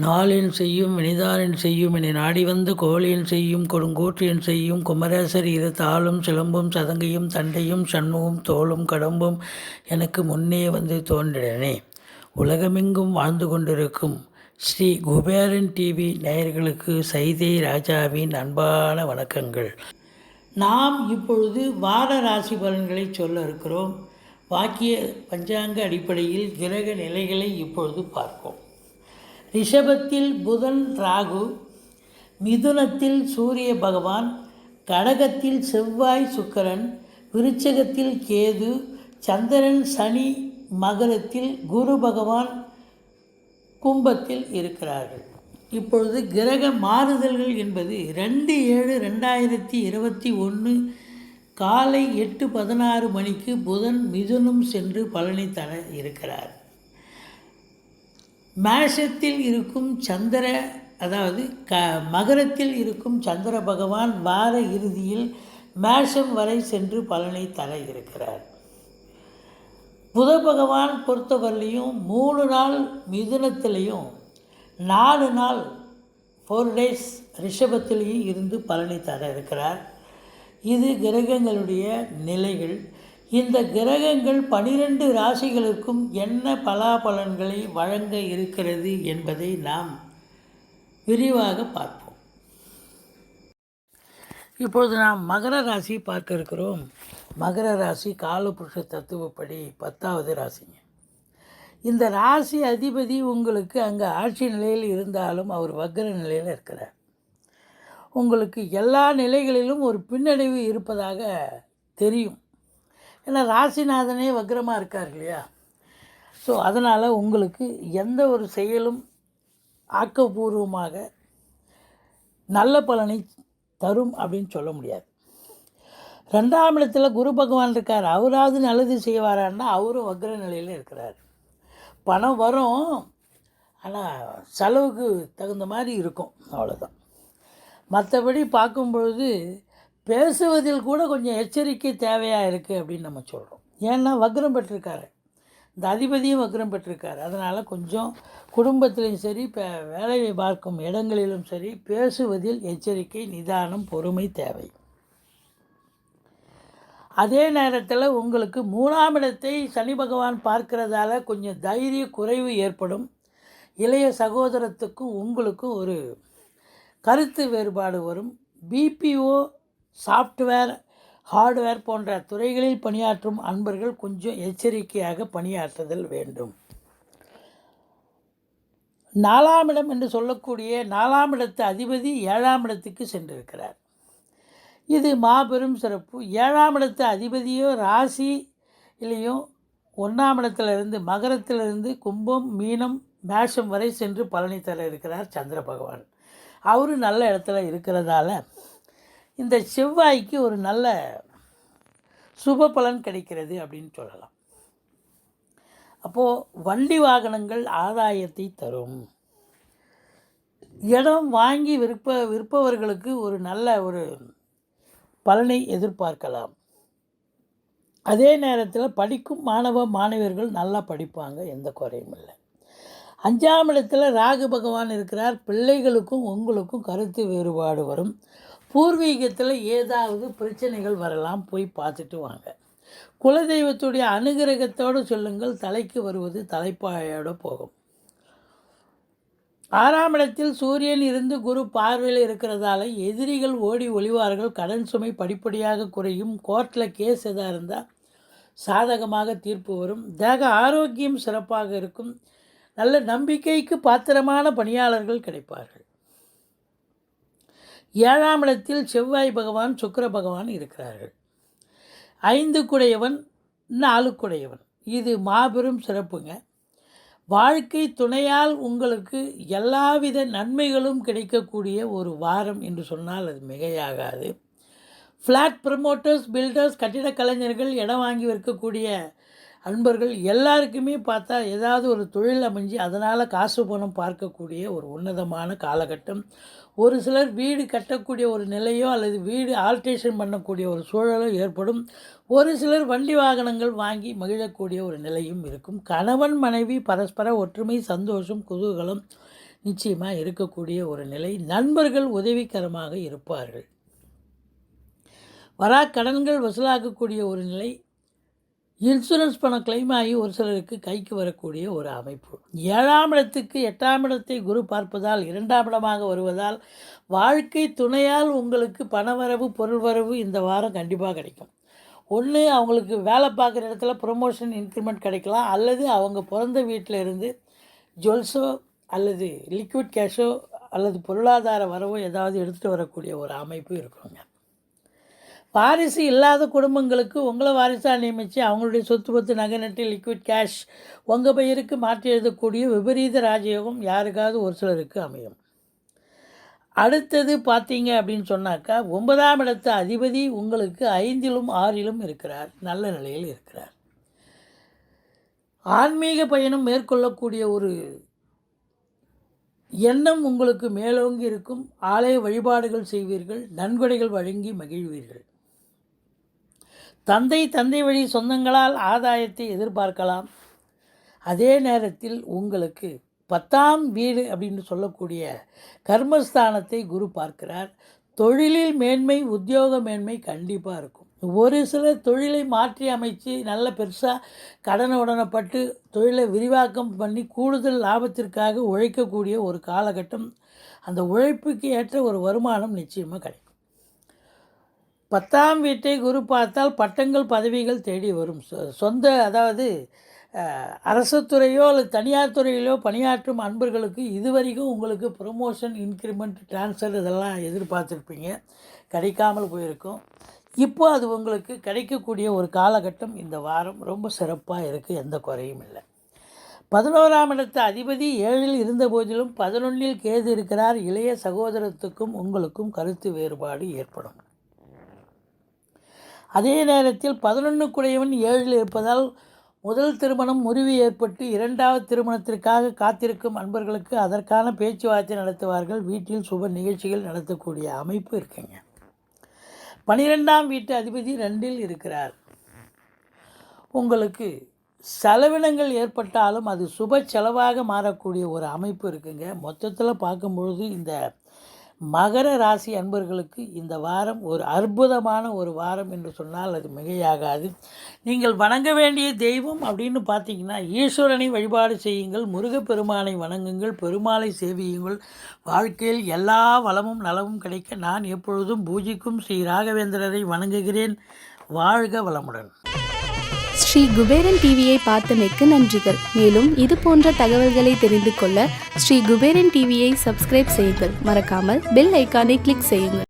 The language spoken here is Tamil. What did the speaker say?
நாளென் செய்யும் வினிதானென் செய்யும் என நாடி வந்த கோளென் செய்யும் கொடுங்கோற்றென் செய்யும் குமரேசர் இரு தாளும் சிலம்பும் சதங்கையும் தண்டையும் சண்முகம் தோளும் கடம்பும் எனக்கு முன்னே வந்து தோன்றினே. உலகமெங்கும் வாழ்ந்து கொண்டிருக்கும் ஸ்ரீ குபேரன் டிவி நேயர்களுக்கு சைதை ராஜாவின் அன்பான வணக்கங்கள். நாம் இப்பொழுது வார ராசி பலன்களை சொல்ல இருக்கிறோம். வாக்கிய பஞ்சாங்க அடிப்படையில் கிரக நிலைகளை இப்பொழுது பார்ப்போம். ரிஷபத்தில் புதன் ராகு, மிதுனத்தில் சூரிய பகவான், கடகத்தில் செவ்வாய் சுக்கிரன், விருச்சகத்தில் கேது, சந்திரன் சனி, மகரத்தில் குரு பகவான், கும்பத்தில் இருக்கிறார்கள். இப்பொழுது கிரக மாறுதல்கள் என்பது 2/7/2021 காலை 8:16 மணிக்கு புதன் மிதுனம் சென்று பலனை தர இருக்கிறார். மேஷத்தில் இருக்கும் மகரத்தில் இருக்கும் சந்திர பகவான் வார இறுதியில் மேஷம் வரை சென்று பலனை தர இருக்கிறார். புத பகவான் பொறுத்தவரையிலையும் 3 நாள் மிதுனத்திலையும் 4 நாள் 4 days ரிஷபத்திலையும் இருந்து பலனை தர இருக்கிறார். இது கிரகங்களுடைய நிலைகள். இந்த கிரகங்கள் 12 ராசிகளுக்கும் என்ன பலாபலன்களை வழங்க இருக்கிறது என்பதை நாம் விரிவாக பார்ப்போம். இப்பொழுது நாம் மகர ராசி பார்க்க இருக்கிறோம். மகர ராசி காலபுருஷ தத்துவப்படி 10வது ராசிங்க. இந்த ராசி அதிபதி உங்களுக்கு அங்கே ஆட்சி நிலையில் இருந்தாலும் அவர் வக்ர நிலையில் இருக்கிறார். உங்களுக்கு எல்லா நிலைகளிலும் ஒரு பின்னடைவு இருப்பதாக தெரியும். ஏன்னா ராசிநாதனே வக்ரமாக இருக்கார் இல்லையா. ஸோ அதனால் உங்களுக்கு எந்த ஒரு செயலும் ஆக்கப்பூர்வமாக நல்ல பலனை தரும் அப்படின்னு சொல்ல முடியாது. 2ஆம் இடத்துல குரு பகவான் இருக்கார். அவராவது நல்லது செய்வாரான்னா அவரும் வக்ர நிலையில் இருக்கிறார். பணம் வரும், ஆனால் செலவுக்கு தகுந்த மாதிரி இருக்கும், அவ்வளோதான். மற்றபடி பார்க்கும்பொழுது பேசுவதில் கூட கொஞ்சம் எச்சரிக்கை தேவையாக இருக்குது அப்படின்னு நம்ம சொல்கிறோம். ஏன்னா வக்ரம் பெற்றிருக்காரு, இந்த அதிபதியும் வக்ரம் பெற்றிருக்காரு. அதனால் கொஞ்சம் குடும்பத்திலையும் சரி, வேலையை பார்க்கும் இடங்களிலும் சரி, பேசுவதில் எச்சரிக்கை, நிதானம், பொறுமை தேவை. அதே நேரத்தில் உங்களுக்கு 3ஆம் இடத்தை சனி பகவான் பார்க்கிறதால கொஞ்சம் தைரிய குறைவு ஏற்படும். இளைய சகோதரத்துக்கும் உங்களுக்கும் ஒரு கருத்து வேறுபாடு வரும். பிபிஓ, சாஃப்ட்வேர், ஹார்ட்வேர் போன்ற துறைகளில் பணியாற்றும் அன்பர்கள் கொஞ்சம் எச்சரிக்கையாக பணியாற்றுதல் வேண்டும். 4ஆம் இடம் என்று சொல்லக்கூடிய 4ஆம் இடத்து அதிபதி 7ஆம் இடத்துக்கு சென்றிருக்கிறார். இது மாபெரும் சிறப்பு. 7ஆம் இடத்து அதிபதியோ ராசியிலையும் 1ஆம் இடத்திலிருந்து மகரத்திலிருந்து கும்பம், மீனம், மேஷம் வரை சென்று பலனை தர இருக்கிறார் சந்திர பகவான். அவரு நல்ல இடத்துல இருக்கிறதால இந்த செவ்வாய்க்கு ஒரு நல்ல சுப பலன் கிடைக்கிறது அப்படின்னு சொல்லலாம். அப்போது வண்டி வாகனங்கள் ஆதாயத்தை தரும். இடம் வாங்கி விற்பவர்களுக்கு ஒரு நல்ல ஒரு பலனை எதிர்பார்க்கலாம். அதே நேரத்தில் படிக்கும் மாணவர்கள் நல்லா படிப்பாங்க, எந்த குறையும் இல்லை. 5ஆம் இடத்துல ராகு பகவான் இருக்கிறார். பிள்ளைகளுக்கும் உங்களுக்கும் கருத்து வேறுபாடு வரும். பூர்வீகத்தில் ஏதாவது பிரச்சனைகள் வரலாம், போய் பார்த்துட்டு வாங்க. குலதெய்வத்துடைய அனுகிரகத்தோடு சொல்லுங்கள். தலைக்கு வருவது தலைப்பாயோடு போகும். 6ஆம் இடத்தில் சூரியன் இருந்து குரு பார்வையில் இருக்கிறதால எதிரிகள் ஓடி ஒளிவார்கள். கடன் சுமை படிப்படியாக குறையும். கோர்ட்டில் கேஸ் எதாக இருந்தால் சாதகமாக தீர்ப்பு வரும். தேக ஆரோக்கியம் சிறப்பாக இருக்கும். நல்ல நம்பிக்கைக்கு பாத்திரமான பணியாளர்கள் கிடைப்பார்கள். 7ஆம் இடத்தில் செவ்வாய் பகவான், சுக்கிர பகவான் இருக்கிறார்கள். 5 குடையவன், 4 குடையவன். இது மாபெரும் சிறப்புங்க. வாழ்க்கை துணையால் உங்களுக்கு எல்லாவித நன்மைகளும் கிடைக்கக்கூடிய ஒரு வாரம் என்று சொன்னால் அது மிகையாகாது. ஃப்ளாட் ப்ரமோட்டர்ஸ், பில்டர்ஸ், கட்டிட கலைஞர்கள், இடம் வாங்கி விற்கக்கூடிய அன்பர்கள் எல்லாருக்குமே பார்த்தா ஏதாவது ஒரு தொழில் அமைஞ்சு அதனால் காசு பணம் பார்க்கக்கூடிய ஒரு உன்னதமான காலகட்டம். ஒரு சிலர் வீடு கட்டக்கூடிய ஒரு நிலையோ அல்லது வீடு ஆல்ட்ரேஷன் பண்ணக்கூடிய ஒரு சூழலோ ஏற்படும். ஒரு சிலர் வண்டி வாகனங்கள் வாங்கி மகிழக்கூடிய ஒரு நிலையும் இருக்கும். கணவன் மனைவி பரஸ்பர ஒற்றுமை, சந்தோஷம், குதூகலம் நிச்சயமாக இருக்கக்கூடிய ஒரு நிலை. நண்பர்கள் உதவிகரமாக இருப்பார்கள். வரா கடன்கள் வசூலாக்கக்கூடிய ஒரு நிலை. இன்சூரன்ஸ் பணம் கிளைம் ஆகி ஒரு சிலருக்கு கைக்கு வரக்கூடிய ஒரு அமைப்பு. 7ஆம் இடத்துக்கு 8ஆம் இடத்தை குரு பார்ப்பதால் 2ஆம் இடமாக வருவதால் வாழ்க்கை துணையால் உங்களுக்கு பணவரவு, பொருள் வரவு இந்த வாரம் கண்டிப்பாக கிடைக்கும். ஒன்று அவங்களுக்கு வேலை பார்க்குற இடத்துல ப்ரொமோஷன், இன்க்ரிமெண்ட் கிடைக்கலாம். அல்லது அவங்க பிறந்த வீட்டில் இருந்து ஜுவல்ஸோ அல்லது லிக்விட் கேஷோ அல்லது பொருளாதார வரவோ ஏதாவது எடுத்துகிட்டு வரக்கூடிய ஒரு அமைப்பு இருக்குங்க. வாரிசு இல்லாத குடும்பங்களுக்கு உங்களை வாரிசாக நியமித்து அவங்களுடைய சொத்து பத்து, நகை நட்டு, லிக்விட் கேஷ் உங்கள் பெயருக்கு மாற்றி எழுதக்கூடிய விபரீத ராஜயோகம் யாருக்காவது ஒரு சிலருக்கு அமையும். அடுத்தது பார்த்தீங்க அப்படின்னு சொன்னாக்கா 9ஆம் இடத்து அதிபதி உங்களுக்கு 5லும் 6லும் இருக்கிறார். நல்ல நிலையில் இருக்கிறார். ஆன்மீக பயணம் மேற்கொள்ளக்கூடிய ஒரு எண்ணம் உங்களுக்கு மேலோங்கி இருக்கும். ஆலய வழிபாடுகள் செய்வீர்கள். நன்கொடைகள் வழங்கி மகிழ்வீர்கள். தந்தை வழி சொந்தங்களால் ஆதாயத்தை எதிர்பார்க்கலாம். அதே நேரத்தில் உங்களுக்கு 10ஆம் வீடு அப்படின்னு சொல்லக்கூடிய கர்மஸ்தானத்தை குரு பார்க்கிறார். தொழிலில் மேன்மை, உத்தியோக மேன்மை கண்டிப்பாக இருக்கும். ஒரு சிலர் தொழிலை மாற்றி அமைச்சு நல்ல பெருசாக உடனப்பட்டு தொழிலை விரிவாக்கம் பண்ணி கூடுதல் லாபத்திற்காக உழைக்கக்கூடிய ஒரு காலகட்டம். அந்த உழைப்புக்கு ஏற்ற ஒரு வருமானம் நிச்சயமாக கிடைக்கும். 10ஆம் வீட்டை குரு பார்த்தால் பட்டங்கள், பதவிகள் தேடி வரும். சொந்த அதாவது அரசு துறையோ அல்லது தனியார் துறையிலோ பணியாற்றும் அன்பர்களுக்கு இதுவரைக்கும் உங்களுக்கு ப்ரொமோஷன், இன்க்ரிமெண்ட், ட்ரான்ஸ்ஃபர் இதெல்லாம் எதிர்பார்த்துருப்பீங்க. கிடைக்காமல் போயிருக்கும். இப்போ அது உங்களுக்கு கிடைக்கக்கூடிய ஒரு காலகட்டம். இந்த வாரம் ரொம்ப சிறப்பாக இருக்குது. எந்த குறையும் இல்லை. 11ஆம் இடத்து அதிபதி 7ல் இருந்த போதிலும் 11ல் கேது இருக்கிறார். இளைய சகோதரத்துக்கும் உங்களுக்கும் கருத்து வேறுபாடு ஏற்படும். அதே நேரத்தில் 11 7ல் இருப்பதால் முதல் திருமணம் முறிவு ஏற்பட்டு 2வது திருமணத்திற்காக காத்திருக்கும் அன்பர்களுக்கு அதற்கான பேச்சுவார்த்தை நடத்துவார்கள். வீட்டில் சுப நிகழ்ச்சிகள் நடத்தக்கூடிய அமைப்பு இருக்குங்க. 12ஆம் வீட்டு அதிபதி 2ல் இருக்கிறார். உங்களுக்கு செலவினங்கள் ஏற்பட்டாலும் அது சுப செலவாக மாறக்கூடிய ஒரு அமைப்பு இருக்குங்க. மொத்தத்தில் பார்க்கும்பொழுது இந்த மகர ராசி அன்பர்களுக்கு இந்த வாரம் ஒரு அற்புதமான ஒரு வாரம் என்று சொன்னால் அது மிகையாகாது. நீங்கள் வணங்க வேண்டிய தெய்வம் அப்படின்னு பார்த்தீங்கன்னா ஈஸ்வரனை வழிபாடு செய்யுங்கள். முருகப்பெருமானை வணங்குங்கள். பெருமாளை சேவியுங்கள். வாழ்க்கையில் எல்லா வளமும் நலமும் கிடைக்க நான் எப்பொழுதும் பூஜிக்கும் ஸ்ரீ ராகவேந்திரரை வணங்குகிறேன். வாழ்க வளமுடன். ஸ்ரீ குபேரன் டிவியை பார்த்தமைக்கு நன்றிகள். மேலும் இது போன்ற தகவல்களை தெரிந்து கொள்ள ஸ்ரீ குபேரன் டிவியை சப்ஸ்கிரைப் செய்யுங்கள். மறக்காமல் பெல் ஐக்கானை கிளிக் செய்யுங்கள்.